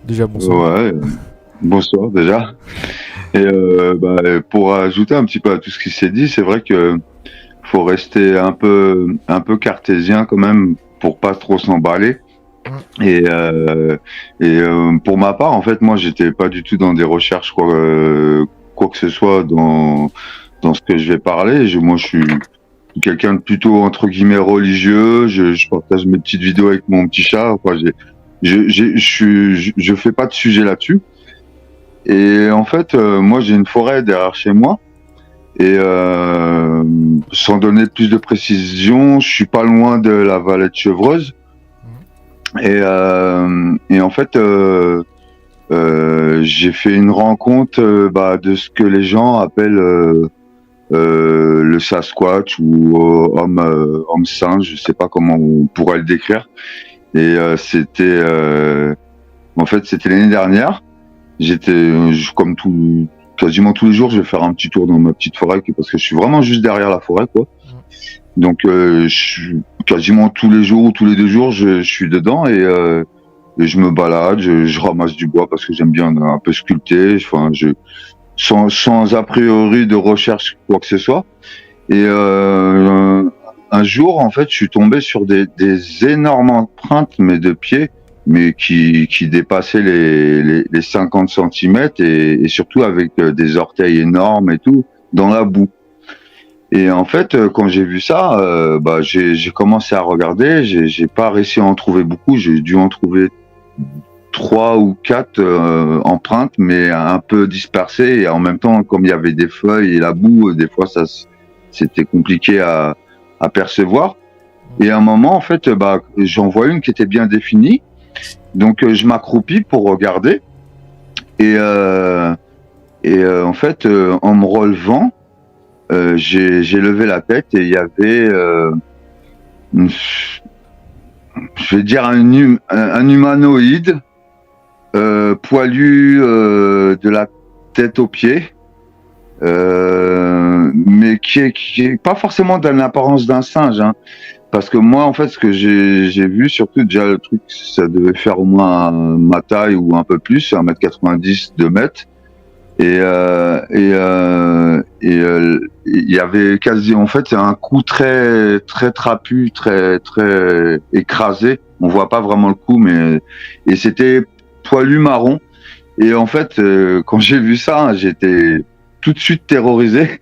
Déjà, bonsoir. Ouais, bonsoir déjà. Et pour ajouter un petit peu à tout ce qui s'est dit, c'est vrai que faut rester un peu cartésien quand même pour pas trop s'emballer. Mm. Et, euh, pour ma part, en fait, moi, j'étais pas du tout dans des recherches quoi que ce soit dans ce que je vais parler. Moi, je suis quelqu'un de plutôt entre guillemets religieux. Je partage mes petites vidéos avec mon petit chat. Enfin, je fais pas de sujet là-dessus. Et en fait, moi, j'ai une forêt derrière chez moi. Et sans donner plus de précision, je suis pas loin de la vallée de Chevreuse. Mm. Et en fait, j'ai fait une rencontre de ce que les gens appellent le Sasquatch ou homme singe. Je sais pas comment on pourrait le décrire. Et en fait, c'était l'année dernière. Comme quasiment tous les jours, je vais faire un petit tour dans ma petite forêt parce que je suis vraiment juste derrière la forêt, quoi. Mm. Donc, quasiment tous les jours ou tous les 2 jours, je suis dedans et je me balade, je ramasse du bois parce que j'aime bien un peu sculpter. Enfin, sans a priori de recherche quoi que ce soit. Et un jour, en fait, je suis tombé sur des énormes empreintes, mais de pieds, mais qui dépassaient les 50 centimètres et surtout avec des orteils énormes et tout, dans la boue. Et en fait, quand j'ai vu ça, j'ai commencé à regarder. J'ai pas réussi à en trouver beaucoup. J'ai dû en trouver 3 ou 4 empreintes, mais un peu dispersées. Et en même temps, comme il y avait des feuilles et la boue, des fois, c'était compliqué à percevoir. Mm. Et à un moment, en fait, j'en vois une qui était bien définie. Donc, je m'accroupis pour regarder. Et, en fait, en me relevant, j'ai levé la tête et il y avait, je vais dire, un humanoïde poilu de la tête aux pieds, mais qui est pas forcément dans l'apparence d'un singe, hein. Parce que moi, en fait, ce que j'ai vu, surtout déjà le truc, ça devait faire au moins ma taille ou un peu plus, 1,90 m, 2 m. Il y avait quasi, en fait, c'est un cou très très trapu, très très écrasé. On voit pas vraiment le cou, mais et c'était poilu marron. Et en fait, quand j'ai vu ça, j'étais tout de suite terrorisé.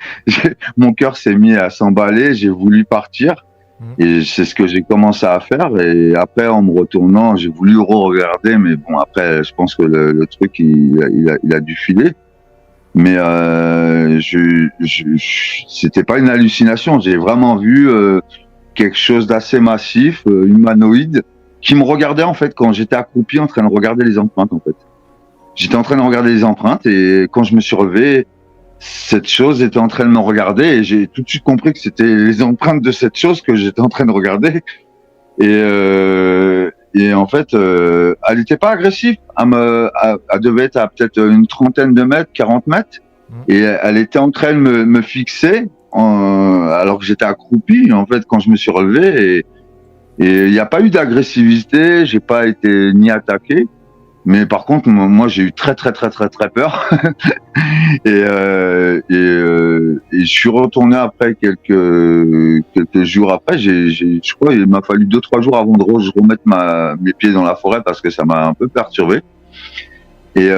Mon cœur s'est mis à s'emballer. J'ai voulu partir. Mm. Et c'est ce que j'ai commencé à faire. Et après, en me retournant, j'ai voulu re-regarder. Mais bon, après, je pense que le truc, il a dû filer. Mais c'était pas une hallucination. J'ai vraiment vu quelque chose d'assez massif, humanoïde, qui me regardait en fait quand j'étais accroupi en train de regarder les empreintes en fait. J'étais en train de regarder les empreintes et quand je me suis relevé, cette chose était en train de me regarder et j'ai tout de suite compris que c'était les empreintes de cette chose que j'étais en train de regarder. Et en fait, elle n'était pas agressive. Elle devait être à peut-être une trentaine de mètres, 40 mètres. Mm. Et elle était en train de me fixer alors que j'étais accroupi, en fait, quand je me suis relevé. Et il n'y a pas eu d'agressivité, j'ai pas été ni attaqué. Mais par contre, moi, j'ai eu très, très, très, très, très peur. Et je suis retourné après quelques jours après. Je crois il m'a fallu 2, 3 jours avant de je remette mes pieds dans la forêt parce que ça m'a un peu perturbé. Et,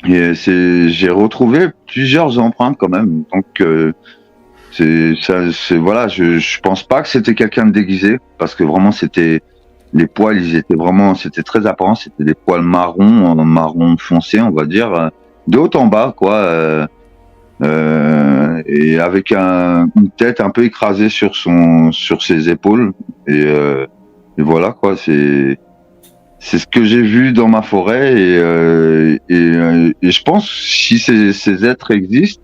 j'ai retrouvé plusieurs empreintes quand même. Donc voilà, je pense pas que c'était quelqu'un de déguisé parce que vraiment les poils, c'était très apparent, c'était des poils marron foncé, on va dire, de haut en bas, quoi, et avec une tête un peu écrasée sur ses épaules, et voilà, quoi, c'est ce que j'ai vu dans ma forêt, et je pense si ces êtres existent,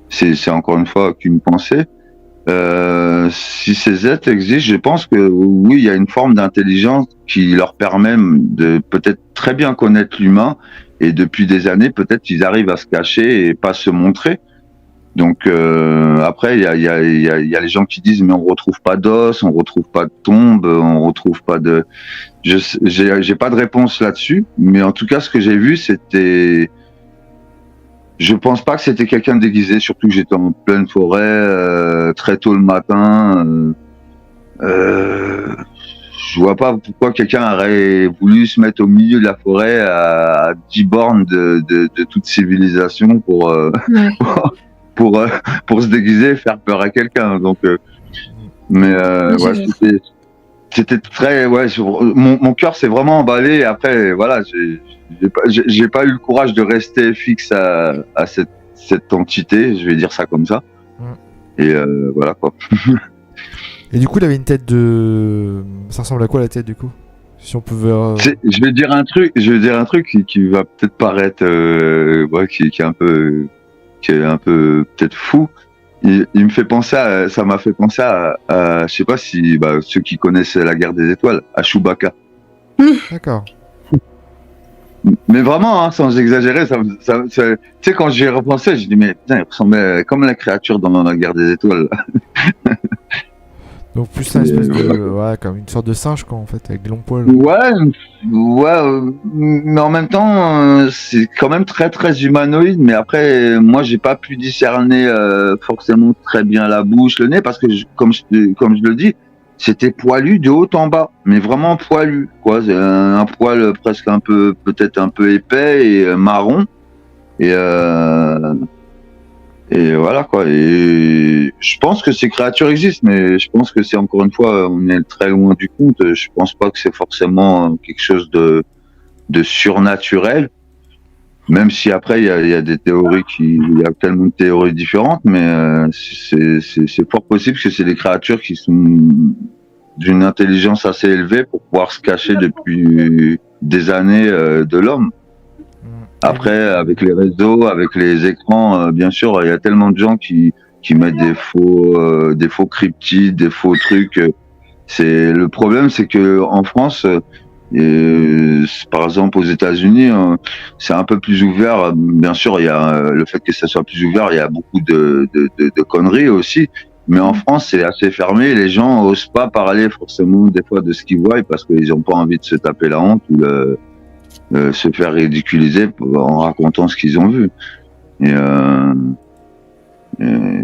c'est encore une fois qu'une pensée. Si ces êtres existent, je pense que oui, il y a une forme d'intelligence qui leur permet de peut-être très bien connaître l'humain et depuis des années, peut-être ils arrivent à se cacher et pas se montrer. Donc après, il y a les gens qui disent mais on retrouve pas d'os, on retrouve pas de tombe, on retrouve pas de. J'ai pas de réponse là-dessus, mais en tout cas, ce que j'ai vu, c'était. Je pense pas que c'était quelqu'un déguisé, surtout que j'étais en pleine forêt, très tôt le matin. Je vois pas pourquoi quelqu'un aurait voulu se mettre au milieu de la forêt à 10 bornes de toute civilisation Ouais. pour, euh, pour se déguiser et faire peur à quelqu'un. Donc, mais Oui, ouais, je- c'était très, ouais, mon cœur s'est vraiment emballé. Après, voilà, j'ai pas eu le courage de rester fixe à cette entité, je vais dire ça comme ça. Et voilà quoi. Et du coup, il avait une tête de. Ça ressemble à quoi la tête du coup? Si on pouvait. Je vais dire un truc qui va peut-être paraître, ouais, qui est un peu peut-être fou. Il me fait penser ça m'a fait penser je sais pas si ceux qui connaissent la guerre des étoiles, à Chewbacca. D'accord. Mais vraiment, hein, sans exagérer, tu sais, quand j'y ai repensé, j'ai dit mais putain, il ressemblait comme la créature dans la guerre des étoiles. Donc plus un espèce de. Voilà. Ouais, comme une sorte de singe quoi en fait, avec des longs poils. Ouais, ouais, mais en même temps, c'est quand même très très humanoïde. Mais après, moi, j'ai pas pu discerner forcément très bien la bouche, le nez, parce que comme je le dis, c'était poilu de haut en bas, mais vraiment poilu, quoi. C'est un poil presque un peu, peut-être un peu épais et marron. Et et voilà quoi. Et je pense que ces créatures existent, mais je pense que c'est encore une fois, on est très loin du compte. Je pense pas que c'est forcément quelque chose de surnaturel. Même si après il y a des théories il y a tellement de théories différentes, mais c'est fort possible que c'est des créatures qui sont d'une intelligence assez élevée pour pouvoir se cacher depuis des années de l'homme. Après, avec les réseaux, avec les écrans, bien sûr, il y a tellement de gens qui mettent des faux cryptides, des faux trucs. C'est le problème, c'est que en France, par exemple aux États-Unis, c'est un peu plus ouvert. Bien sûr, il y a le fait que ça soit plus ouvert, il y a beaucoup de conneries aussi. Mais en France, c'est assez fermé. Les gens osent pas parler forcément des fois de ce qu'ils voient parce qu'ils n'ont pas envie de se taper la honte ou se faire ridiculiser en racontant ce qu'ils ont vu. Et,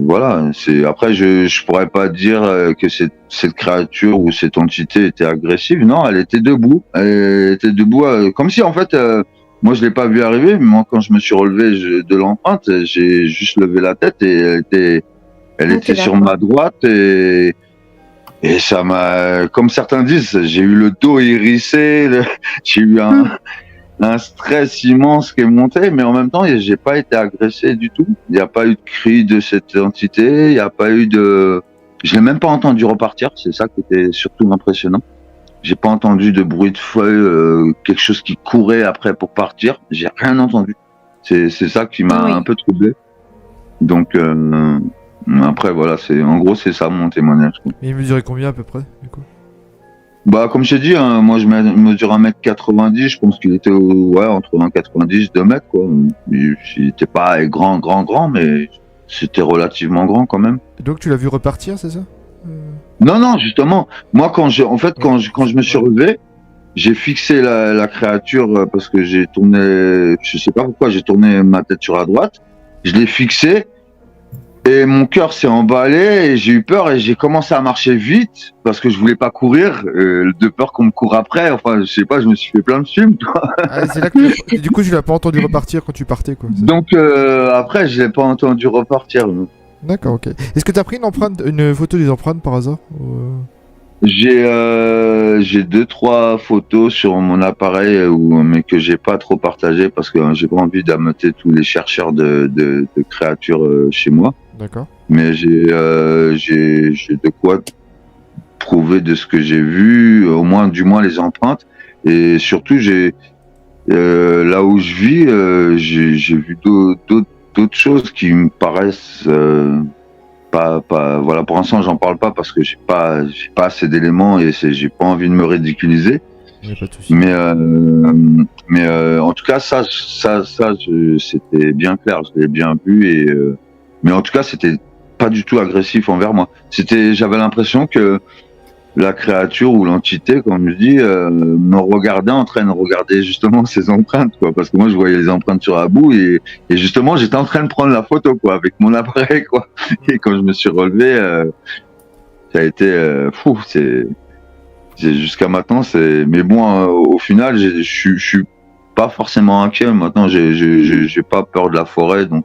voilà. Après je pourrais pas dire que cette créature ou cette entité était agressive. Non, elle était debout. Elle était debout comme si en fait moi je l'ai pas vu arriver. Mais moi quand je me suis relevé de l'empreinte, j'ai juste levé la tête et elle était sur ma droite et ça m'a, comme certains disent, j'ai eu le dos hérissé, j'ai eu un stress immense qui est monté, mais en même temps, j'ai pas été agressé du tout. Il n'y a pas eu de cri de cette entité, il n'y a pas eu de. Je l'ai même pas entendu repartir, c'est ça qui était surtout impressionnant. J'ai pas entendu de bruit de feuilles, quelque chose qui courait après pour partir. J'ai rien entendu. C'est ça qui m'a un peu troublé. Donc après voilà, en gros c'est ça mon témoignage. Et il mesurait combien à peu près du coup? Bah, comme je t'ai dit, hein, moi je mesure 1m90, je pense qu'il était entre 1m90 et 2 mètres, quoi. Il était pas grand, mais c'était relativement grand quand même. Et donc tu l'as vu repartir, c'est ça? Non, non, justement, moi quand je me suis relevé, j'ai fixé la créature parce que j'ai tourné, je sais pas pourquoi, j'ai tourné ma tête sur la droite, je l'ai fixé. Et mon cœur s'est emballé et j'ai eu peur et j'ai commencé à marcher vite parce que je voulais pas courir, de peur qu'on me court après. Enfin, je sais pas, je me suis fait plein de films. Ah, c'est là que du coup, tu l'as pas entendu repartir quand tu partais, quoi. Donc après, je l'ai pas entendu repartir. D'accord, ok. Est-ce que t'as pris une photo des empreintes par hasard? J'ai 2-3 photos sur mon appareil mais que j'ai pas trop partagé parce que j'ai pas envie d'ameuter tous les chercheurs de créatures chez moi. D'accord. Mais j'ai de quoi prouver de ce que j'ai vu, du moins les empreintes. Et surtout, là où je vis, j'ai vu d'autres choses qui me paraissent pas. Voilà, pour l'instant, j'en parle pas parce que j'ai pas assez d'éléments et j'ai pas envie de me ridiculiser. Pas de souci. Mais en tout cas, ça, c'était bien clair. Je l'ai bien vu Mais en tout cas, c'était pas du tout agressif envers moi. J'avais l'impression que la créature ou l'entité, comme je dis, me regardait en train de regarder justement ses empreintes, quoi. Parce que moi, je voyais les empreintes sur la boue et justement, j'étais en train de prendre la photo, quoi, avec mon appareil, quoi. Et quand je me suis relevé, ça a été fou. Jusqu'à maintenant, mais bon, au final, je suis pas forcément inquiet. Maintenant, j'ai pas peur de la forêt, donc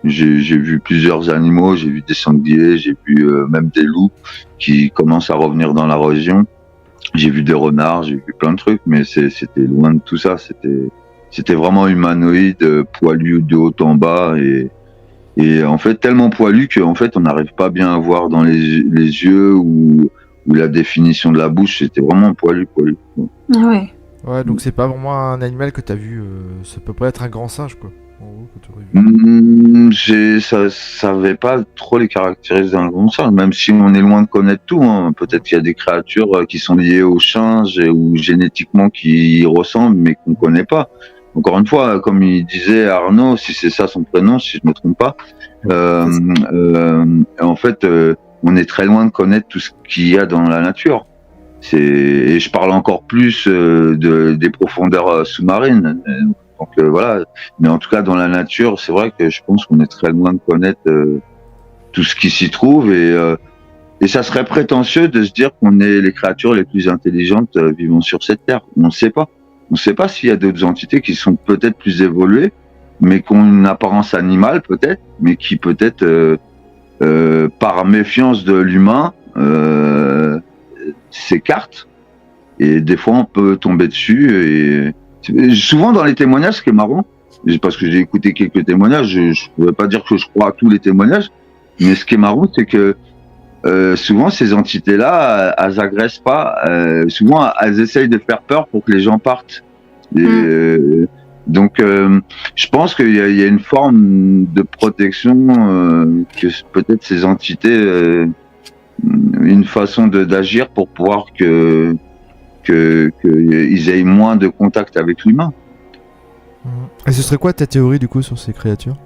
j'ai vu plusieurs animaux, j'ai vu des sangliers, j'ai vu même des loups qui commencent à revenir dans la région. J'ai vu des renards, j'ai vu plein de trucs, mais c'était loin de tout ça. C'était vraiment humanoïde, poilu de haut en bas et en fait tellement poilu qu'en fait on n'arrive pas bien à voir dans les yeux ou la définition de la bouche. C'était vraiment poilu. Ah ouais. Ouais, donc c'est pas vraiment un animal que t'as vu. Ça peut pas être un grand singe, quoi. En gros, que t'aurais vu. Ça savait pas trop les caractériser d'un grand singe, même si on est loin de connaître tout. Hein. Peut-être qu'il y a des créatures qui sont liées aux singes ou génétiquement qui y ressemblent, mais qu'on connaît pas. Encore une fois, comme il disait Arnaud, si c'est ça son prénom, si je me trompe pas, en fait, on est très loin de connaître tout ce qu'il y a dans la nature. Et je parle encore plus des profondeurs sous-marines. Donc voilà, mais en tout cas dans la nature, c'est vrai que je pense qu'on est très loin de connaître tout ce qui s'y trouve et ça serait prétentieux de se dire qu'on est les créatures les plus intelligentes vivant sur cette terre. On ne sait pas. On ne sait pas s'il y a d'autres entités qui sont peut-être plus évoluées, mais qui ont une apparence animale peut-être, mais qui peut-être par méfiance de l'humain s'écartent. Et des fois on peut tomber dessus et souvent dans les témoignages, ce qui est marrant, parce que j'ai écouté quelques témoignages, je ne pouvais pas dire que je crois à tous les témoignages, mais ce qui est marrant, c'est que souvent ces entités-là, elles agressent pas. Souvent, elles essayent de faire peur pour que les gens partent. Donc, je pense qu'il y a une forme de protection que peut-être ces entités, une façon d'agir pour pouvoir qu'ils aient moins de contact avec l'humain. Et ce serait quoi ta théorie du coup sur ces créatures ?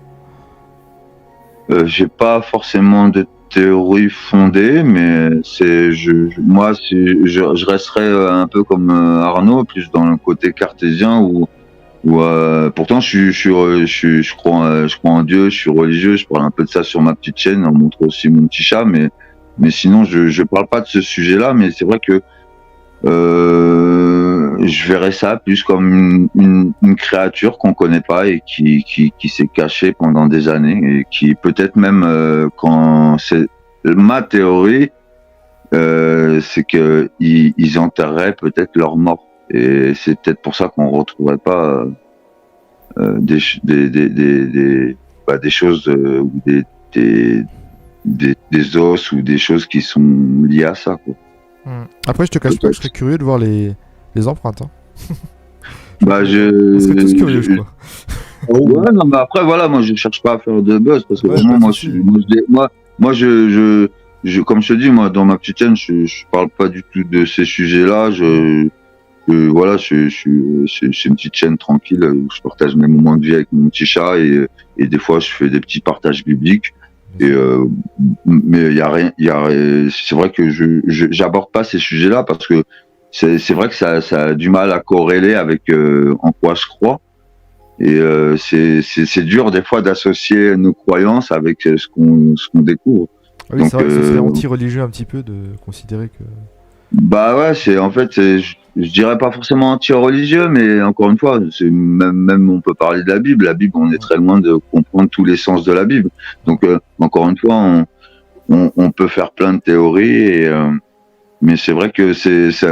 J'ai pas forcément de théorie fondée, mais je resterais un peu comme Arnaud, plus dans le côté cartésien où pourtant je crois en Dieu, je suis religieux, je parle un peu de ça sur ma petite chaîne, on montre aussi mon petit chat, mais sinon je parle pas de ce sujet-là, mais c'est vrai que je verrais ça plus comme une créature qu'on connaît pas et qui s'est cachée pendant des années et qui peut-être même quand c'est ma théorie, c'est que ils enterreraient peut-être leur mort et c'est peut-être pour ça qu'on retrouverait pas des choses ou des os ou des choses qui sont liées à ça, quoi. Après, je te cache pas que je serais curieux de voir les empreintes. Hein. On serait tous curieux, je crois. Ouais, non, mais après, voilà, moi, je cherche pas à faire de buzz parce que vraiment, moi, comme je te dis, moi, dans ma petite chaîne, je parle pas du tout de ces sujets-là. Voilà, c'est une petite chaîne tranquille où je partage mes moments de vie avec mon petit chat et des fois, je fais des petits partages bibliques. Mais c'est vrai que j'aborde pas ces sujets-là parce que c'est vrai que ça a du mal à corréler avec en quoi je crois et c'est dur des fois d'associer nos croyances avec ce qu'on découvre. Ah oui, donc, c'est vrai que ce serait anti-religieux un petit peu de considérer que... Bah ouais, je dirais pas forcément anti-religieux, mais encore une fois, même on peut parler de la Bible. La Bible, on est très loin de comprendre tous les sens de la Bible. Donc encore une fois, on peut faire plein de théories, mais c'est vrai que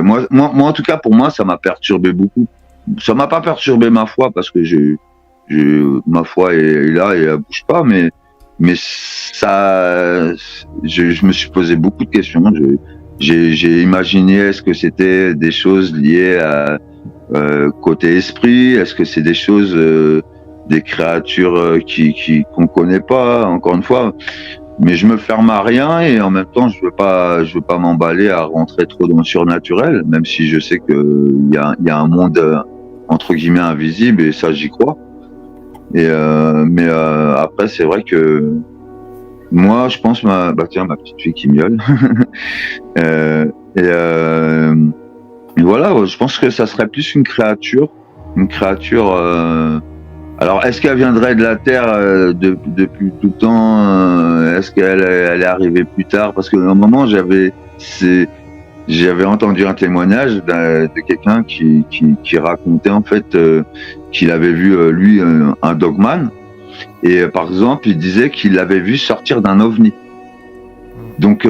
moi en tout cas pour moi, ça m'a perturbé beaucoup. Ça m'a pas perturbé ma foi parce que ma foi est là et elle bouge pas, mais ça, je me suis posé beaucoup de questions. J'ai imaginé, est-ce que c'était des choses liées à côté esprit, est-ce que c'est des choses, des créatures qu'on connaît pas, encore une fois, mais je me ferme à rien et en même temps je veux pas m'emballer à rentrer trop dans le surnaturel, même si je sais que il y a un monde entre guillemets invisible et ça j'y crois. Et mais après c'est vrai que Moi, je pense ma petite fille qui miaule. Euh, et voilà, je pense que ça serait plus une créature. Alors, est-ce qu'elle viendrait de la Terre depuis tout le temps? Est-ce qu'elle est arrivée plus tard? Parce qu'à un moment, j'avais entendu un témoignage de quelqu'un qui racontait en fait qu'il avait vu lui un dogman. Et par exemple, il disait qu'il l'avait vu sortir d'un ovni. Donc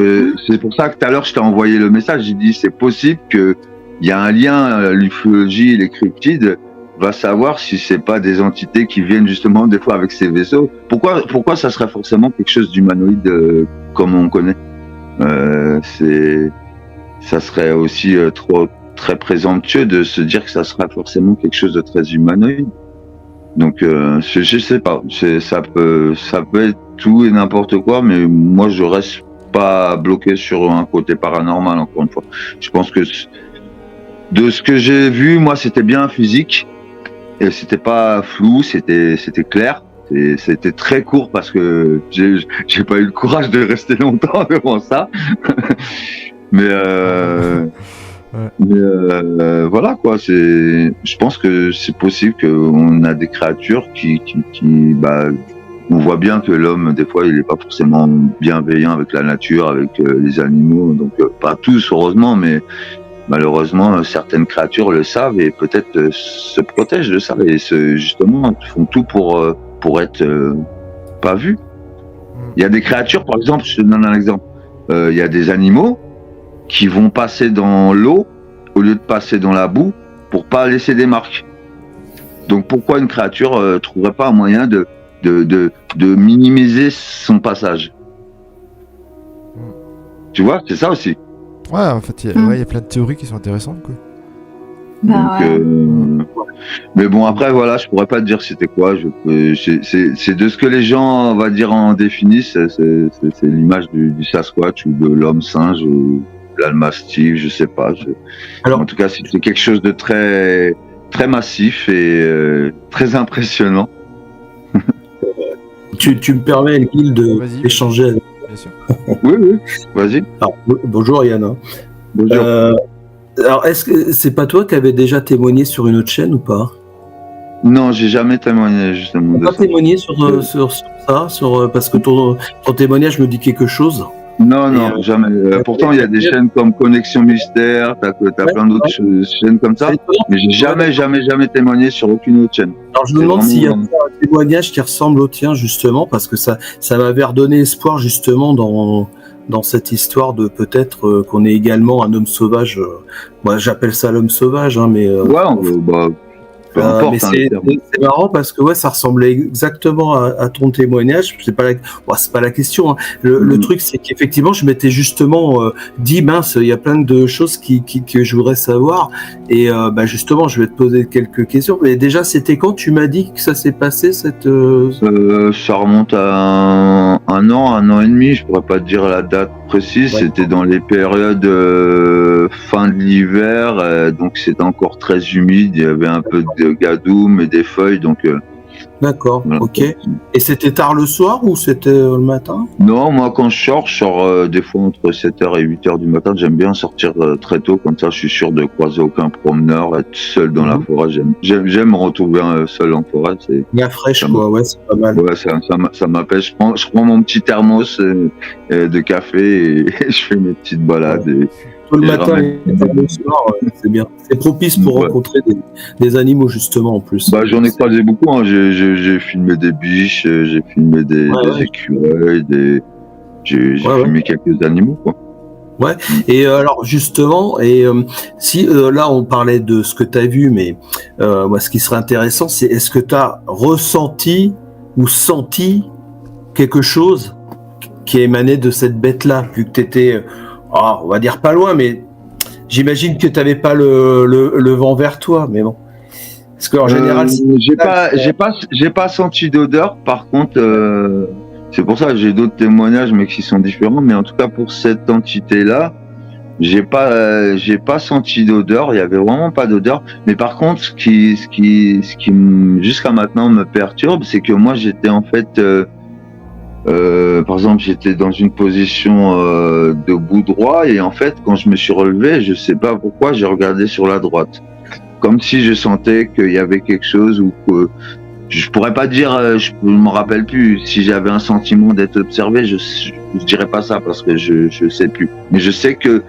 c'est pour ça que tout à l'heure je t'ai envoyé le message. J'ai dit c'est possible qu'il y a un lien l'ufologie et les cryptides. Va savoir si c'est pas des entités qui viennent justement des fois avec ces vaisseaux. Pourquoi ça serait forcément quelque chose d'humanoïde comme on connaît? Ça serait aussi très présomptueux de se dire que ça sera forcément quelque chose de très humanoïde. Donc je sais pas, ça peut être tout et n'importe quoi, mais moi je reste pas bloqué sur un côté paranormal encore une fois. Je pense que de ce que j'ai vu, moi c'était bien physique et c'était pas flou, c'était clair. Et c'était très court parce que j'ai pas eu le courage de rester longtemps devant ça. Mais voilà quoi, je pense que c'est possible qu'on a des créatures on voit bien que l'homme des fois il est pas forcément bienveillant avec la nature, avec les animaux, donc pas tous heureusement, mais malheureusement certaines créatures le savent et peut-être se protègent de ça et justement font tout pour être pas vus. Il y a des créatures, par exemple, je te donne un exemple, il y a des animaux qui vont passer dans l'eau au lieu de passer dans la boue pour pas laisser des marques. Donc pourquoi une créature trouverait pas un moyen de minimiser son passage? Tu vois, c'est ça aussi. Ouais, en fait, il y a plein de théories qui sont intéressantes, quoi. Mais bon, après, voilà, je pourrais pas te dire c'était quoi. C'est de ce que les gens, on va dire, en définissent. C'est l'image du Sasquatch ou de l'homme singe ou de l'almastif, je sais pas. Alors, en tout cas, c'est quelque chose de très, très massif et très impressionnant. Tu me permets, Gilles, d'échanger avec... Bien sûr. Oui, vas-y. Alors, bonjour Yann. Bonjour. Alors, est-ce que c'est pas toi qui avais déjà témoigné sur une autre chaîne ou pas? Non, j'ai jamais témoigné justement. Tu n'as pas témoigné sur ça, parce que ton témoignage me dit quelque chose. Non, jamais. Pourtant, il y a des chaînes comme Connexion Mystère, t'as plein d'autres chaînes comme ça, mais j'ai jamais témoigné sur aucune autre chaîne. Alors, je me demande s'il y a un témoignage qui ressemble au tien, justement, parce que ça m'avait redonné espoir, justement, dans cette histoire de peut-être qu'on est également un homme sauvage. Moi, j'appelle ça l'homme sauvage, hein, mais... peu importe, mais c'est marrant parce que ça ressemblait exactement à ton témoignage. C'est pas la question. Hein. Le truc, c'est qu'effectivement, je m'étais justement dit mince, il y a plein de choses que je voudrais savoir. Et justement, je vais te poser quelques questions. Mais déjà, c'était quand tu m'as dit que ça s'est passé cette ça remonte à un an et demi. Je pourrais pas te dire la date précise. Ouais. C'était dans les périodes fin de l'hiver, donc c'était encore très humide. Il y avait un peu de gadoum et des feuilles, donc. D'accord, voilà. Ok. Et c'était tard le soir ou c'était le matin? Non, moi quand je sors des fois entre 7h et 8h du matin. J'aime bien sortir très tôt, comme ça je suis sûr de croiser aucun promeneur, être seul dans la forêt. J'aime me retrouver seul en forêt. C'est bien fraîche, quoi, ouais, c'est pas mal. Ouais, ça m'appelle. Je prends mon petit thermos de café et je fais mes petites balades. Ouais. Tout le matin et le soir, c'est bien. C'est propice pour rencontrer des animaux, justement, en plus. J'en ai croisé beaucoup. Hein. J'ai filmé des biches, j'ai filmé des écureuils, j'ai filmé quelques animaux, quoi. Ouais. Et alors, justement, si là, on parlait de ce que tu as vu, mais moi, ce qui serait intéressant, c'est est-ce que tu as ressenti ou senti quelque chose qui émanait de cette bête-là, vu que tu étais... on va dire pas loin, mais j'imagine que tu n'avais pas le vent vers toi, mais bon. Parce qu'en général, j'ai pas senti d'odeur. Par contre, c'est pour ça que j'ai d'autres témoignages, mais qui sont différents. Mais en tout cas, pour cette entité-là, j'ai pas senti d'odeur. Il y avait vraiment pas d'odeur. Mais par contre, ce qui jusqu'à maintenant me perturbe, c'est que moi, j'étais en fait Par exemple, j'étais dans une position debout droit et en fait, quand je me suis relevé, je sais pas pourquoi, j'ai regardé sur la droite, comme si je sentais qu'il y avait quelque chose ou que je pourrais pas dire, je m'en rappelle plus. Si j'avais un sentiment d'être observé, je dirais pas ça parce que je sais plus. Mais je sais que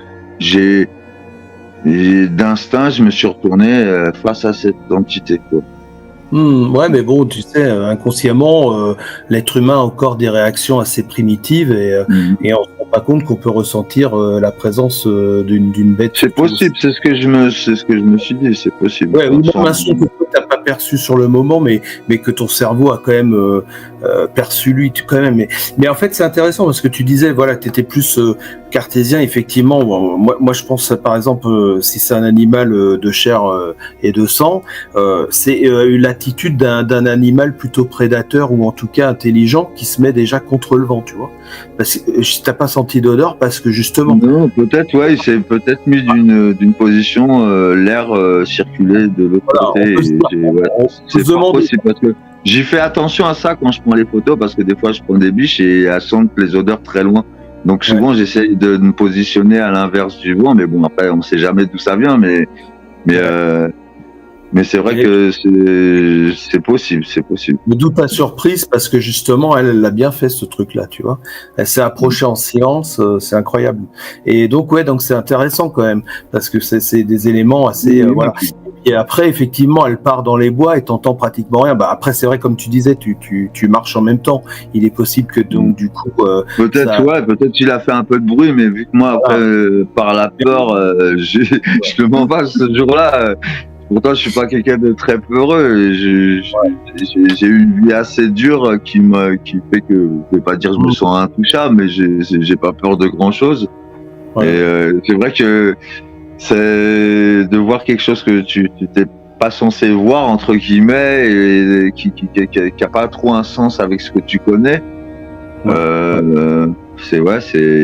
d'instinct, je me suis retourné face à cette entité, quoi. Ouais, mais bon, tu sais, inconsciemment, l'être humain a encore des réactions assez primitives et on se rend pas compte qu'on peut ressentir la présence d'une bête. C'est possible, c'est ce que je me suis dit, c'est possible. Ouais, ou même un son que t'as pas perçu sur le moment, mais que ton cerveau a quand même perçu lui, quand même. Mais en fait, c'est intéressant parce que tu disais, voilà, t'étais plus cartésien, effectivement. Bon, moi, je pense, par exemple, si c'est un animal de chair et de sang, c'est l'attitude d'un animal plutôt prédateur ou en tout cas intelligent qui se met déjà contre le vent, tu vois. Parce que t'as pas senti d'odeur parce que justement. Non, peut-être, ouais, il s'est peut-être mis d'une position, l'air circulait de l'autre côté. C'est fort possible parce que j'y fais attention à ça quand je prends les photos parce que des fois je prends des biches et elles sentent les odeurs très loin. Donc souvent j'essaye de me positionner à l'inverse du vent, mais bon après on sait jamais d'où ça vient, mais c'est vrai que c'est possible, c'est possible. Mais d'où ta surprise parce que justement elle l'a bien fait ce truc-là, tu vois. Elle s'est approchée en silence, c'est incroyable. Et donc ouais, donc c'est intéressant quand même parce que c'est des éléments assez voilà. Et après, effectivement, elle part dans les bois et t'entends pratiquement rien. Bah après, c'est vrai, comme tu disais, tu marches en même temps. Il est possible que donc du coup. Peut-être qu'il a fait un peu de bruit, mais vu que moi après par la peur, je m'en vais ce jour-là. Pourtant, je suis pas quelqu'un de très peureux. J'ai eu une vie assez dure qui fait que je vais pas dire que je me sens intouchable, mais j'ai pas peur de grand chose. Ouais. Et c'est vrai que c'est de voir quelque chose que tu t'es pas censé voir entre guillemets et qui a pas trop un sens avec ce que tu connais.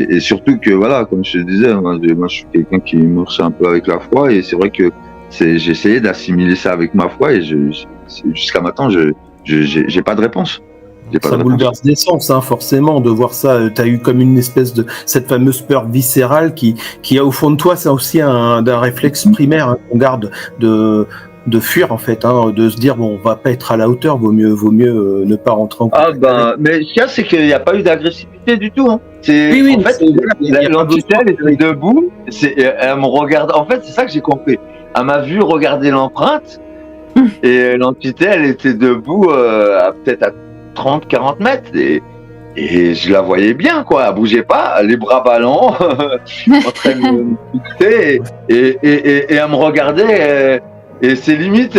Et surtout que voilà, comme je te disais, moi je suis quelqu'un qui marche un peu avec la foi et c'est vrai que j'ai essayé d'assimiler ça avec ma foi et jusqu'à maintenant j'ai pas de réponse. Ça bouleverse des sens, hein, forcément, de voir ça. T'as eu comme une espèce de cette fameuse peur viscérale qui a au fond de toi, c'est aussi un réflexe primaire qu'on garde de fuir en fait, hein, de se dire bon, on va pas être à la hauteur, vaut mieux ne pas rentrer en contact. Mais ce qu'il y a, c'est qu'il n'y a pas eu d'agressivité du tout. Hein. Oui, en fait, l'entité elle était debout, elle me regarde. En fait, c'est ça que j'ai compris. Elle m'a vu regarder l'empreinte et l'entité elle était debout peut-être à 30-40 mètres et je la voyais bien quoi, elle bougeait pas, les bras ballants en train de me fixer et elle me regardait et c'est limite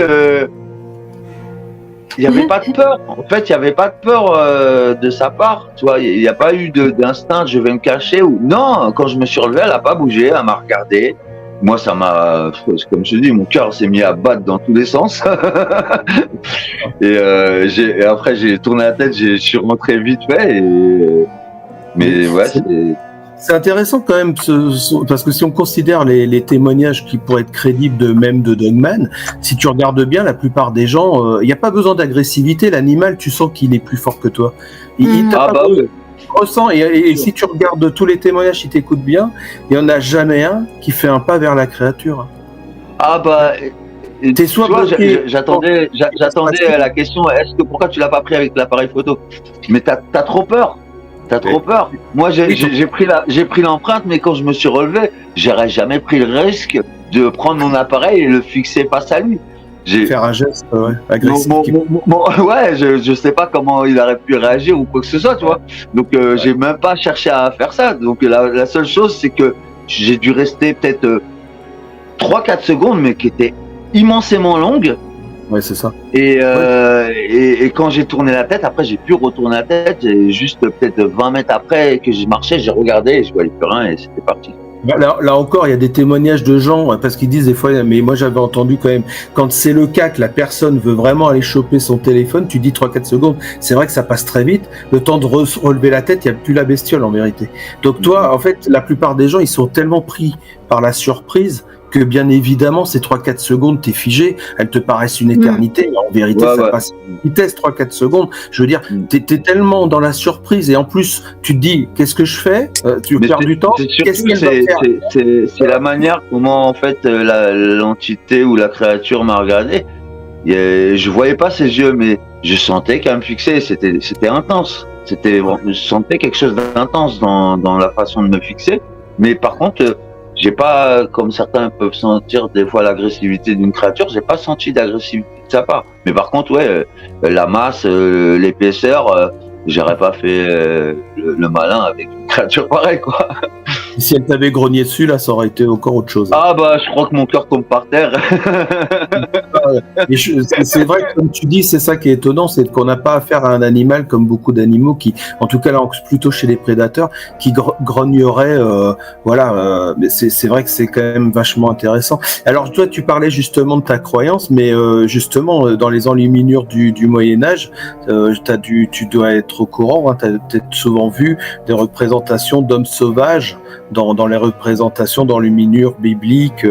il n'y avait pas de peur, en fait il n'y avait pas de peur de sa part, tu vois, il n'y a pas eu d'instinct je vais me cacher ou non, quand je me suis relevé elle n'a pas bougé, elle m'a regardé. Moi, ça m'a, comme je te dis, mon cœur s'est mis à battre dans tous les sens. Et après, j'ai tourné la tête, je suis rentré vite fait. Mais ouais, c'est intéressant quand même, parce que si on considère les témoignages qui pourraient être crédibles de Dogman, si tu regardes bien, la plupart des gens, il n'y a pas besoin d'agressivité. L'animal, tu sens qu'il est plus fort que toi. Ressent et si tu regardes tous les témoignages, si tu écoutes bien, il n'y en a jamais un qui fait un pas vers la créature. T'es soit j'attendais la question, pourquoi tu l'as pas pris avec l'appareil photo? Mais t'as trop peur. T'as trop peur. Moi j'ai pris l'empreinte, mais quand je me suis relevé, j'aurais jamais pris le risque de prendre mon appareil et le fixer face à lui. Faire un geste agressif. Je sais pas comment il aurait pu réagir ou quoi que ce soit, tu vois. Donc j'ai même pas cherché à faire ça. Donc la seule chose, c'est que j'ai dû rester peut-être 3-4 secondes, mais qui étaient immensément longues. Ouais, c'est ça. Et quand j'ai tourné la tête, après j'ai pu retourner la tête. Et juste peut-être 20 mètres après que j'ai marché, j'ai regardé et je voyais plus rien et c'était parti. Là encore, il y a des témoignages de gens, parce qu'ils disent des fois, mais moi j'avais entendu quand même, quand c'est le cas que la personne veut vraiment aller choper son téléphone, tu dis 3-4 secondes, c'est vrai que ça passe très vite, le temps de relever la tête, il n'y a plus la bestiole en vérité. Donc toi, en fait, la plupart des gens, ils sont tellement pris par la surprise que bien évidemment, ces 3-4 secondes, t'es figé, elles te paraissent une éternité, mais en vérité, ça passe à une vitesse, 3-4 secondes. Je veux dire, t'es tellement dans la surprise, et en plus, tu te dis, qu'est-ce que je fais? Tu perds du temps. Qu'est-ce qu'elle va faire? C'est la manière comment, en fait, l'entité ou la créature m'a regardé. Je voyais pas ses yeux, mais je sentais qu'elle me fixait. C'était intense. Je sentais quelque chose d'intense dans la façon de me fixer. Mais par contre, j'ai pas, comme certains peuvent sentir des fois l'agressivité d'une créature, j'ai pas senti d'agressivité de sa part. Mais par contre, la masse, l'épaisseur, j'aurais pas fait le malin avec une créature pareille, quoi. Si elle t'avait grogné dessus, là, ça aurait été encore autre chose. Ah bah, je crois que mon cœur tombe par terre. C'est vrai que, comme tu dis, c'est ça qui est étonnant, c'est qu'on n'a pas affaire à un animal comme beaucoup d'animaux qui, en tout cas là, plutôt chez les prédateurs, qui grogneraient. Mais c'est vrai que c'est quand même vachement intéressant. Alors toi, tu parlais justement de ta croyance, mais justement, dans les enluminures du Moyen-Âge, tu dois être au courant, hein, tu as peut-être souvent vu des représentations d'hommes sauvages dans les représentations d'enluminures bibliques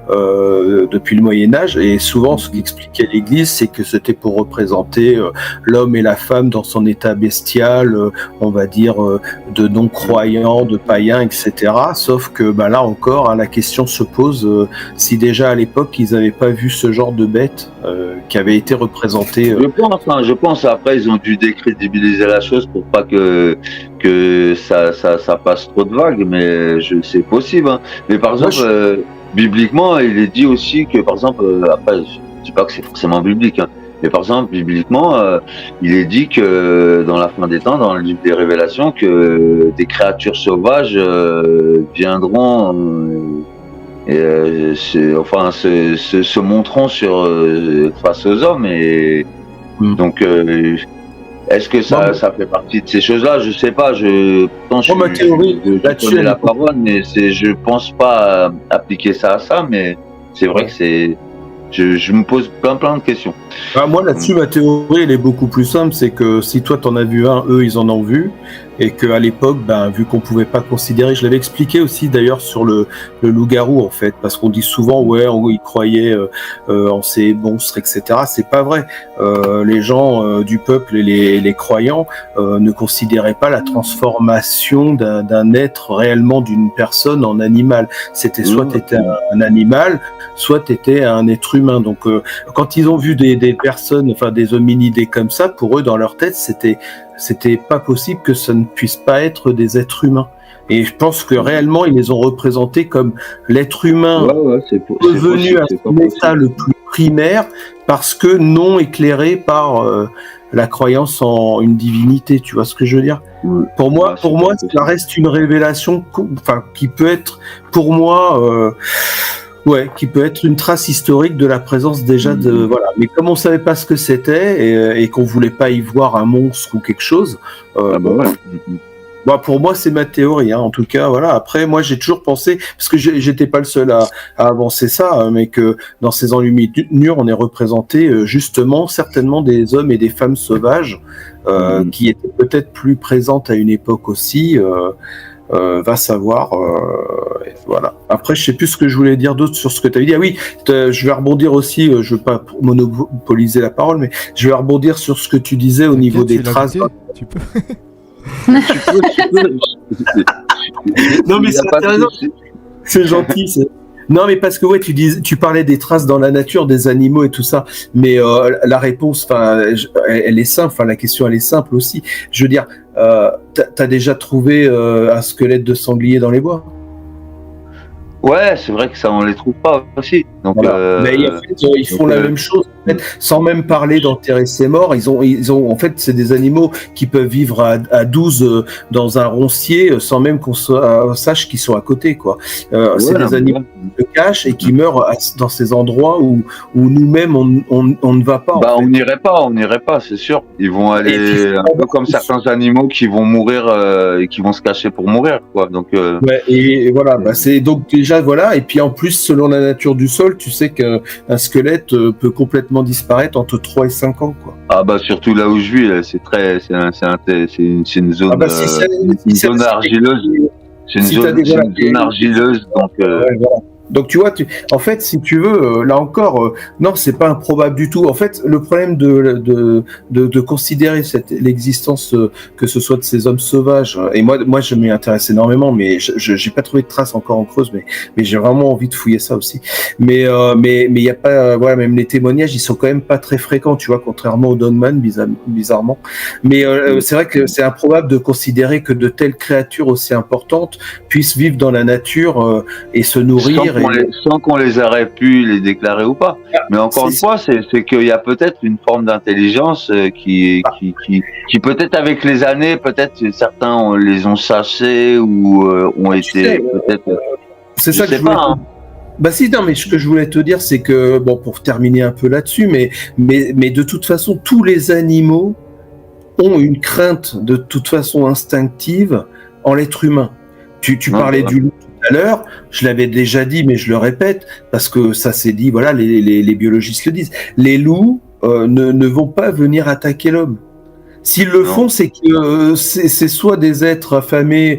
depuis le Moyen-Âge, et souvent ce qu'expliquait l'Église, c'est que c'était pour représenter l'homme et la femme dans son état bestial, on va dire de non-croyants, de païens, etc. Sauf que là encore, hein, la question se pose si déjà à l'époque ils n'avaient pas vu ce genre de bête qui avait été représenté. Je pense après ils ont dû décrédibiliser la chose pour pas que ça passe trop de vagues, mais c'est possible. Hein. Mais par exemple, bibliquement, il est dit aussi que, par exemple, après, je dis pas que c'est forcément biblique, hein, mais par exemple, bibliquement, il est dit que dans la fin des temps, dans le livre des Révélations, que des créatures sauvages viendront se montreront face aux hommes, et donc est-ce que ça fait partie de ces choses-là? Je sais pas. Ma théorie là-dessus, la parole, mais je pense pas appliquer ça à ça, mais c'est vrai que je me pose plein de questions. Moi là-dessus, ma théorie elle est beaucoup plus simple, c'est que si toi t'en as vu un, eux ils en ont vu, et qu'à l'époque, vu qu'on pouvait pas considérer, je l'avais expliqué aussi d'ailleurs sur le loup-garou en fait, parce qu'on dit souvent ils croyaient en ces monstres, etc. C'est pas vrai. Les gens du peuple et les croyants ne considéraient pas la transformation d'un être réellement d'une personne en animal. C'était soit t'étais un animal, soit t'étais un être humain. Donc quand ils ont vu des personnes, enfin des hominidés comme ça, pour eux dans leur tête c'était pas possible que ça ne puisse pas être des êtres humains. Et je pense que réellement, ils les ont représentés comme l'être humain revenu à son état le plus primaire, parce que non éclairé par la croyance en une divinité. Tu vois ce que je veux dire ? Pour moi, ça reste une révélation, qui peut être, pour moi, qui peut être une trace historique de la présence déjà de voilà. Mais comme on savait pas ce que c'était et qu'on voulait pas y voir un monstre ou quelque chose, pour moi c'est ma théorie. Hein. En tout cas, voilà. Après, moi j'ai toujours pensé, parce que j'étais pas le seul à avancer ça, mais que dans ces enluminures on est représenté justement certainement des hommes et des femmes sauvages qui étaient peut-être plus présentes à une époque aussi. Va savoir. Voilà. Après, je sais plus ce que je voulais dire d'autre sur ce que tu avais dit. Ah oui, je vais rebondir aussi. Je veux pas monopoliser la parole, mais je vais rebondir sur ce que tu disais au niveau des traces. Tu peux. Non, mais c'est intéressant. C'est gentil. Non, mais parce que tu parlais des traces dans la nature, des animaux et tout ça, mais la réponse, elle est simple. La question, elle est simple aussi. Je veux dire, t'as déjà trouvé un squelette de sanglier dans les bois? Ouais, c'est vrai que ça, on les trouve pas aussi. Donc, voilà. Mais en fait, ils font la même chose, en fait, sans même parler d'enterrer ses morts. Ils ont, en fait, c'est des animaux qui peuvent vivre à 12 dans un roncier sans même qu'on sache qu'ils sont à côté, quoi. C'est des animaux qui se cachent et qui meurent dans ces endroits où nous-mêmes on ne va pas. On n'irait pas, c'est sûr. Ils vont aller un peu comme certains animaux qui vont mourir et qui vont se cacher pour mourir, quoi. Donc. Et voilà, c'est donc déjà voilà. Et puis en plus, selon la nature du sol, tu sais qu'un squelette peut complètement disparaître entre 3 et 5 ans, quoi. Ah surtout là où je vis, c'est une zone, une zone argileuse. C'est une zone argileuse, donc. Donc tu vois, en fait, si tu veux, là encore, non, c'est pas improbable du tout. En fait, le problème de considérer l'existence, que ce soit de ces hommes sauvages, et moi, je m'y intéresse énormément, mais j'ai pas trouvé de traces encore en creuse, mais j'ai vraiment envie de fouiller ça aussi. Mais il y a pas, voilà, même les témoignages, ils sont quand même pas très fréquents, tu vois, contrairement au Dogman, bizarrement. Mais c'est vrai que c'est improbable de considérer que de telles créatures aussi importantes puissent vivre dans la nature et se nourrir. Sans qu'on les aurait pu les déclarer ou pas. Mais encore une fois, c'est qu'il y a peut-être une forme d'intelligence qui peut-être avec les années, peut-être certains les ont chassés ou ont été peut-être. C'est ça que je voulais. Bah si, non, mais ce que je voulais te dire, c'est que, bon, pour terminer un peu là-dessus, mais de toute façon, tous les animaux ont une crainte de toute façon instinctive en l'être humain. Tu parlais du loup tout à l'heure, je l'avais déjà dit, mais je le répète, parce que ça s'est dit, voilà, les biologistes le disent. Les loups ne vont pas venir attaquer l'homme. S'ils le font, c'est que c'est soit des êtres affamés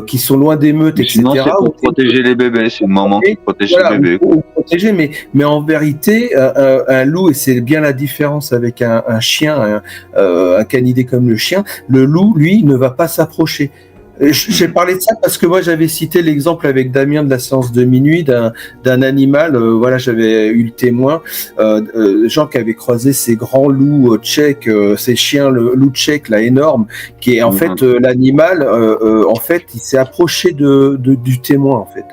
qui sont loin des meutes, etc. Sinon, c'est pour protéger les bébés, c'est le moment qui protège les bébés. Pour protéger, mais en vérité, un loup, et c'est bien la différence avec un chien, un canidé comme le chien, le loup, lui, ne va pas s'approcher. J'ai parlé de ça parce que moi j'avais cité l'exemple avec Damien de la séance de minuit d'un animal, voilà, j'avais eu le témoin, gens qui avaient croisé ces grands loups tchèques, ces chiens, le loup tchèque là énorme, qui est en fait l'animal, en fait il s'est approché du témoin en fait.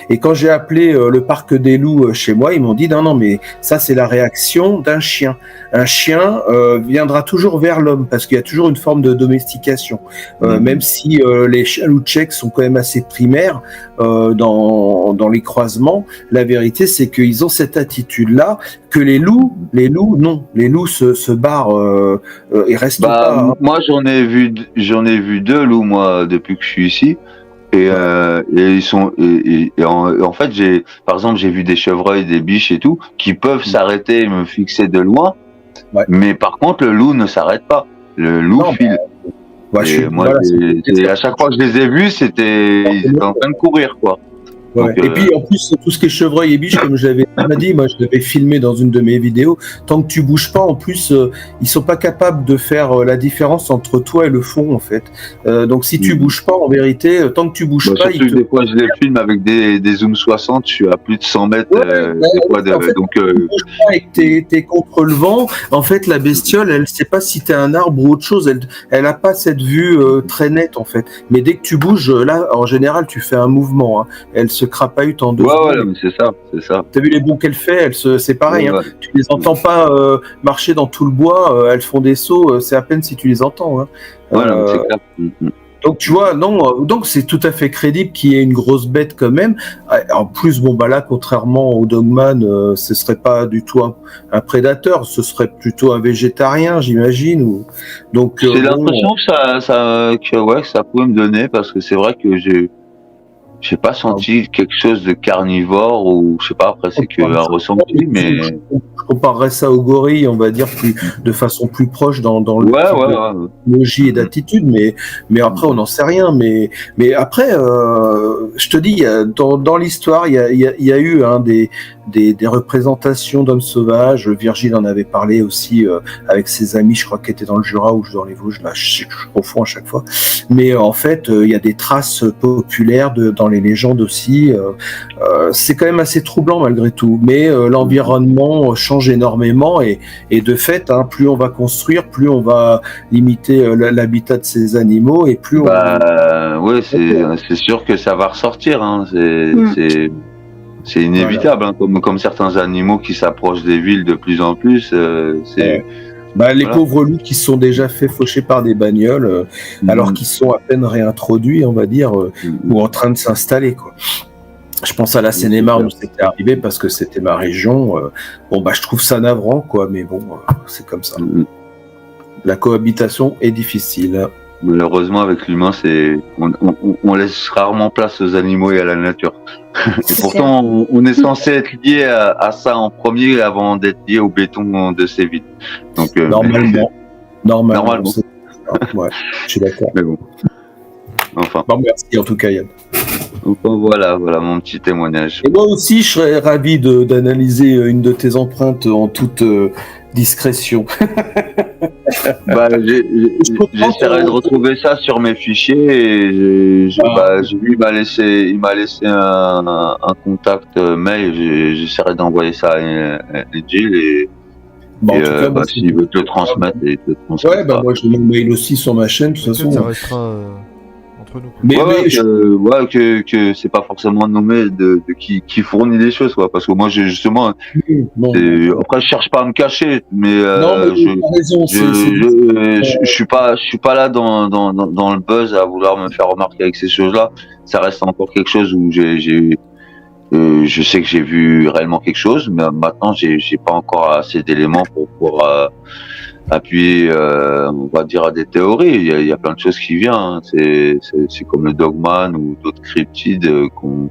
Et quand j'ai appelé le parc des loups chez moi, ils m'ont dit non mais ça c'est la réaction d'un chien. Un chien viendra toujours vers l'homme parce qu'il y a toujours une forme de domestication, même si les chiens loups tchèques sont quand même assez primaires dans les croisements. La vérité c'est qu'ils ont cette attitude-là que les loups non, les loups se barrent et restent pas. Hein. Moi j'en ai vu deux loups moi depuis que je suis ici. Et ils sont en fait par exemple j'ai vu des chevreuils, des biches et tout qui peuvent s'arrêter et me fixer de loin, mais par contre le loup ne s'arrête pas, le loup file. À chaque fois que je les ai vus, ils étaient en train de courir quoi. Ouais. Donc, et puis en plus tout ce qui est chevreuil et biche, comme je l'avais dit, moi je l'avais filmé dans une de mes vidéos, tant que tu bouges pas, en plus ils sont pas capables de faire la différence entre toi et le fond en fait. Donc si tu bouges pas, en vérité, tant que tu bouges pas, des fois je les filme avec des zoom 60, je suis à plus de 100 mètres. Donc t'es contre le vent, en fait la bestiole, elle sait pas si t'es un arbre ou autre chose, elle a pas cette vue très nette en fait. Mais dès que tu bouges, là en général tu fais un mouvement, hein. Elle se crapahute en deux secondes. Ouais, mais c'est ça. T'as vu les bonds qu'elle fait, c'est pareil, hein. Tu les entends pas marcher dans tout le bois, elles font des sauts, c'est à peine si tu les entends, hein. C'est clair. Donc tu vois, donc c'est tout à fait crédible qu'il y ait une grosse bête quand même. En plus, là, contrairement au Dogman, ce serait pas du tout un prédateur, ce serait plutôt un végétarien, j'imagine. Donc j'ai l'impression que ça pouvait me donner, parce que c'est vrai que j'ai pas senti quelque chose de carnivore, ou je sais pas, après c'est un ressenti, mais je comparerais ça au gorille, on va dire de façon plus proche dans le logique et d'attitude, mais après on n'en sait rien, mais après je te dis, dans l'histoire il y a eu des représentations d'hommes sauvages. Virgile en avait parlé aussi avec ses amis, je crois qu'il était dans le Jura ou dans les Vosges, là je confonds à chaque fois, mais en fait il y a des traces populaires dans les légendes aussi. C'est quand même assez troublant malgré tout, mais l'environnement change énormément et de fait, hein, plus on va construire, plus on va limiter l'habitat de ces animaux, et plus c'est sûr que ça va ressortir, hein. C'est inévitable, hein, comme certains animaux qui s'approchent des villes de plus en plus. Les pauvres loups qui se sont déjà fait faucher par des bagnoles, alors qu'ils sont à peine réintroduits, on va dire, ou en train de s'installer, quoi. Je pense à la Seine-et-Marne où c'était arrivé parce que c'était ma région. Je trouve ça navrant, quoi, mais bon, c'est comme ça. La cohabitation est difficile. Malheureusement, avec l'humain, on laisse rarement place aux animaux et à la nature. Et pourtant, on est censé être lié à ça en premier avant d'être lié au béton de ces villes. Donc, normalement. Ouais, je suis d'accord. Mais bon. Enfin. Merci en tout cas, Yann. Enfin, voilà mon petit témoignage. Et moi aussi, je serais ravi d'analyser une de tes empreintes en toute discrétion. Bah, j'essaierai de retrouver ça sur mes fichiers et j'ai vu, il m'a laissé un contact mail. J'essaierai d'envoyer ça à Gilles et En tout cas, s'il veut te le transmettre, il te le ouais, transmettra. moi j'ai mon mail aussi sur ma chaîne, de toute façon. Ça restera entre nous. Que c'est pas forcément nommé de qui fournit les choses, quoi. Parce que moi, j'ai justement, après, je cherche pas à me cacher, mais, t'as raison, je suis pas là dans le buzz à vouloir me faire remarquer avec ces choses-là. Ça reste encore quelque chose où je sais que j'ai vu réellement quelque chose, mais maintenant, j'ai pas encore assez d'éléments pour pouvoir appuyer, on va dire, à des théories. Il y a plein de choses qui viennent. Hein. C'est comme le Dogman ou d'autres cryptides qu'on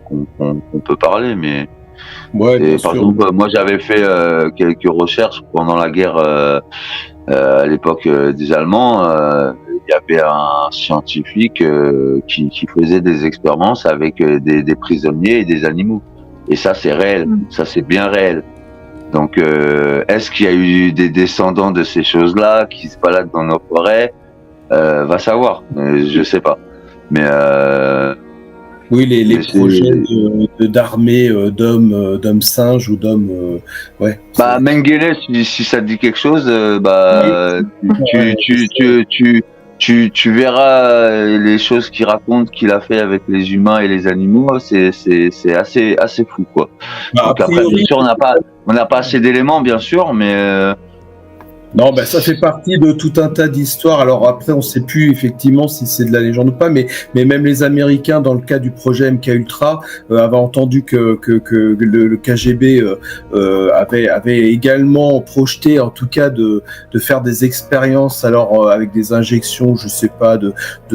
peut parler. Mais par exemple, moi, j'avais fait quelques recherches pendant la guerre à l'époque des Allemands. Il y avait un scientifique qui faisait des expériences avec des prisonniers et des animaux. Et ça, c'est réel. Ça, c'est bien réel. Donc, est-ce qu'il y a eu des descendants de ces choses-là qui se baladent dans nos forêts? Va savoir. Je sais pas. Mais oui, les projets d'armée d'hommes singes ou d'hommes, ouais. Bah, Mengele, si ça te dit quelque chose, tu verras les choses qu'il raconte qu'il a fait avec les humains et les animaux. C'est assez fou, quoi. Donc après, bien sûr, on n'a pas assez d'éléments, bien sûr, mais non, ça fait partie de tout un tas d'histoires. Alors après, on ne sait plus effectivement si c'est de la légende ou pas, mais même les Américains, dans le cas du projet MK Ultra, avaient entendu que le KGB avait également projeté, en tout cas, de faire des expériences, alors avec des injections, je sais pas, de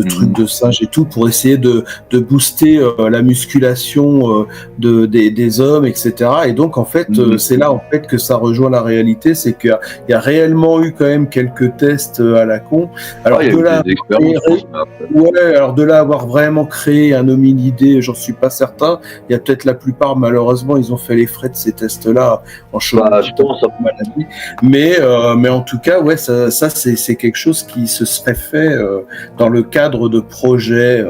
trucs de singes et tout, pour essayer de booster la musculation des hommes, etc. Et donc en fait, c'est là en fait que ça rejoint la réalité, c'est qu'il y a réellement eu quand même quelques tests à la con. Alors de là avoir vraiment créé un hominidé, j'en suis pas certain. Il y a peut-être la plupart, malheureusement, ils ont fait les frais de ces tests-là en chômage maladie. Mais en tout cas, ouais, ça c'est quelque chose qui se serait fait dans le cadre de projets,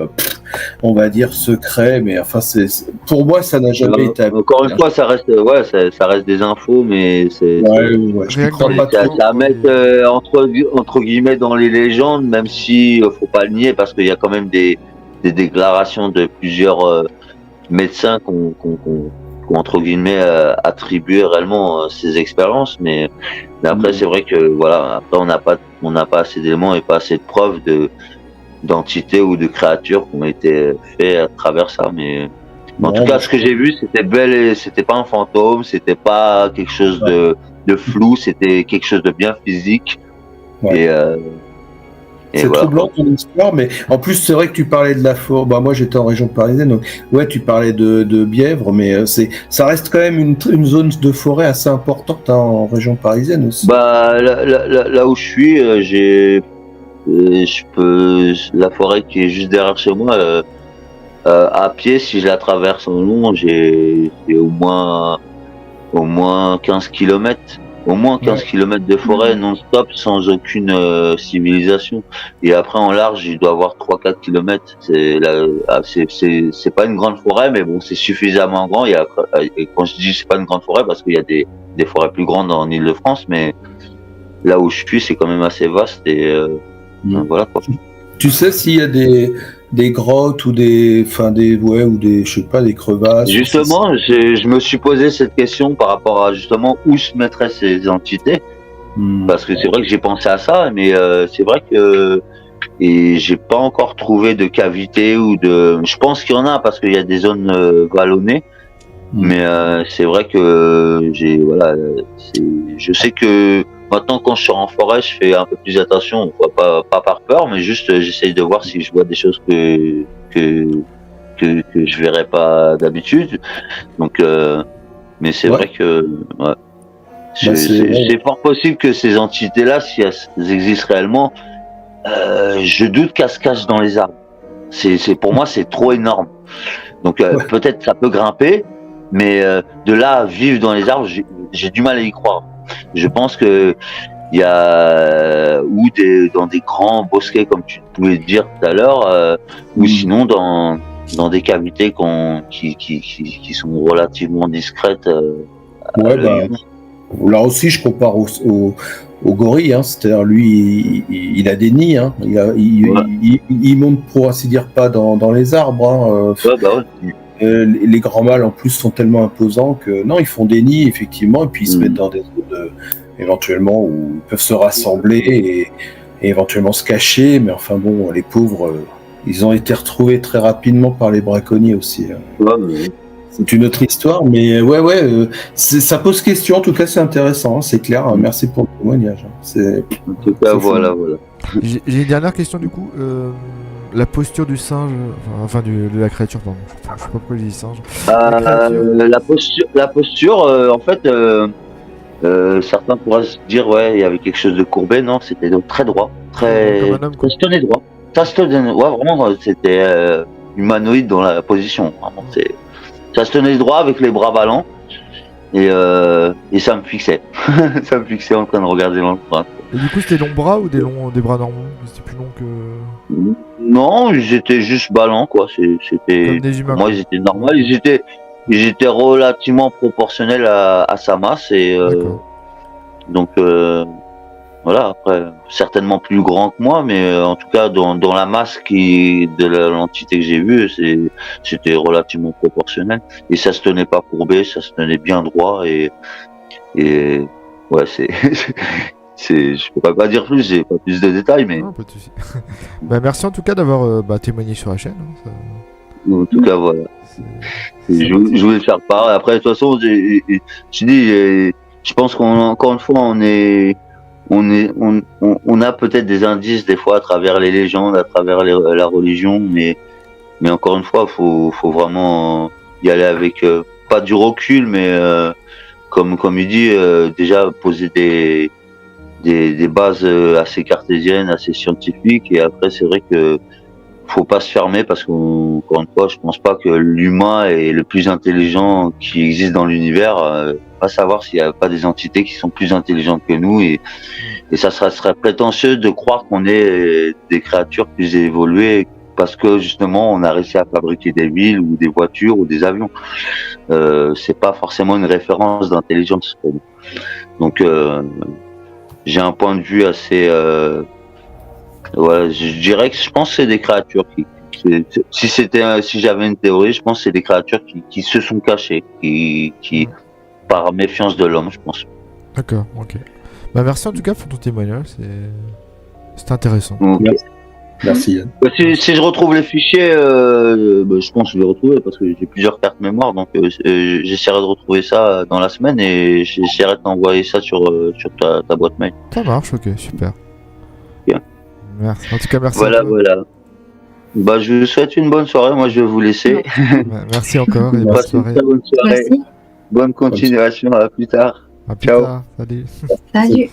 on va dire secrets. Mais enfin, pour moi, ça n'a jamais été. Encore une fois, ça reste des infos, mais je crois pas trop. Ça mettre entre guillemets dans les légendes, même si faut pas le nier, parce qu'il y a quand même des déclarations de plusieurs médecins qui ont entre guillemets attribué réellement ces expériences, mais après c'est vrai que voilà, après on n'a pas assez d'éléments et pas assez de preuves d'entités ou de créatures qui ont été faites à travers ça, mais en tout cas ce que j'ai vu c'était pas un fantôme, c'était pas quelque chose de flou, c'était quelque chose de bien physique. Et c'est troublant ton histoire, mais en plus c'est vrai que tu parlais de la forêt. Bah moi j'étais en région parisienne, donc ouais tu parlais de Bièvre, mais ça reste quand même une zone de forêt assez importante en région parisienne aussi. Bah là où je suis, la forêt qui est juste derrière chez moi, à pied si je la traverse en long, j'ai au moins 15 km. Au moins 15 km de forêt non-stop sans aucune civilisation. Et après en large, il doit avoir 3-4 km. C'est pas une grande forêt, mais bon, c'est suffisamment grand. Et quand je dis c'est pas une grande forêt, parce qu'il y a des forêts plus grandes en Île-de-France, mais là où je suis, c'est quand même assez vaste. Et voilà quoi. Tu sais s'il y a des grottes ou des je sais pas, des crevasses. Justement, je me suis posé cette question par rapport à justement où se mettraient ces entités, parce que c'est vrai que j'ai pensé à ça, mais c'est vrai que j'ai pas encore trouvé de cavité ou de. Je pense qu'il y en a parce qu'il y a des zones vallonnées, mais c'est vrai que je sais que maintenant, quand je suis en forêt, je fais un peu plus attention, pas par peur, mais juste j'essaye de voir si je vois des choses que je verrais pas d'habitude. Donc, mais c'est vrai que c'est fort possible que ces entités-là, si elles existent réellement, je doute qu'elles se cachent dans les arbres. Pour moi, c'est trop énorme. Donc Ouais. peut-être ça peut grimper, mais de là à vivre dans les arbres, j'ai du mal à y croire. Je pense que il y a dans des grands bosquets comme tu pouvais dire tout à l'heure, ou sinon dans des cavités qui sont relativement discrètes. Ouais, bah, là aussi, je compare au gorille, hein. C'est-à-dire, lui, il a des nids, hein. Il monte, pour ainsi dire, pas dans les arbres, hein. Ouais, bah ouais. Les grands mâles, en plus, sont tellement imposants que, non, ils font des nids, effectivement, et puis ils se mettent dans des zones, éventuellement, où ils peuvent se rassembler et éventuellement se cacher, mais enfin bon, les pauvres, ils ont été retrouvés très rapidement par les braconniers aussi, hein. Ouais, mais... C'est une autre histoire, mais ça pose question. En tout cas, c'est intéressant, hein, c'est clair. Merci pour le témoignage. En tout cas, voilà. J'ai une dernière question du coup. La posture du singe, de la créature, pardon. Je sais pas pourquoi je dis singe. La posture, en fait, certains pourraient se dire, ouais, il y avait quelque chose de courbé. Non, c'était donc très droit, Comme un homme, quoi. ça se tenait droit. Ouais, vraiment, c'était humanoïde dans la position. Vraiment, ça se tenait droit avec les bras ballants et ça me fixait. Ça me fixait en train de regarder dans le coin. Et du coup, c'était longs bras ou des bras normaux? C'était plus long que. Non, ils étaient juste ballants, quoi. C'était Comme des humains. pour moi, ils étaient normaux. Ils étaient relativement proportionnels à sa masse et D'accord. donc voilà. Après, certainement plus grand que moi, mais en tout cas dans la masse de l'entité que j'ai vue, c'était relativement proportionnel et ça se tenait pas courbé, ça se tenait bien droit et ouais, je pourrais pas dire plus, j'ai pas plus de détails, mais Non, pas de soucis. Bah, merci en tout cas d'avoir témoigné sur la chaîne, hein, ça- en tout cas voilà. c'est- Je voulais faire part. Après, de toute façon, je pense qu'encore une fois, on a peut-être des indices des fois à travers les légendes, à travers la religion, mais encore une fois, faut vraiment y aller avec pas du recul, mais comme il dit, déjà poser des bases assez cartésiennes, assez scientifiques, et après, c'est vrai que faut pas se fermer parce qu'encore une fois, je pense pas que l'humain est le plus intelligent qui existe dans l'univers. Pas savoir s'il y a pas des entités qui sont plus intelligentes que nous et ça serait prétentieux de croire qu'on est des créatures plus évoluées parce que justement on a réussi à fabriquer des villes ou des voitures ou des avions. C'est pas forcément une référence d'intelligence pour nous. Donc j'ai un point de vue assez voilà, je dirais que je pense que c'est des créatures si j'avais une théorie, je pense que c'est des créatures qui se sont cachées, qui par méfiance de l'homme, je pense. D'accord, ok. Bah, merci en tout cas pour ton témoignage, c'est intéressant. Donc, Merci, Yann. si je retrouve les fichiers, je pense que je vais retrouver parce que j'ai plusieurs cartes mémoire, donc j'essaierai de retrouver ça dans la semaine et j'essaierai de t'envoyer ça sur ta boîte mail. Ça marche, ok, super. Bien. Merci. En tout cas, merci. Voilà. Bah, je vous souhaite une bonne soirée. Moi, je vais vous laisser. Merci encore et bonne Passez une soirée. très bonne soirée. Merci. Bonne continuation. À plus tard. À plus Ciao. tard. Salut. Salut.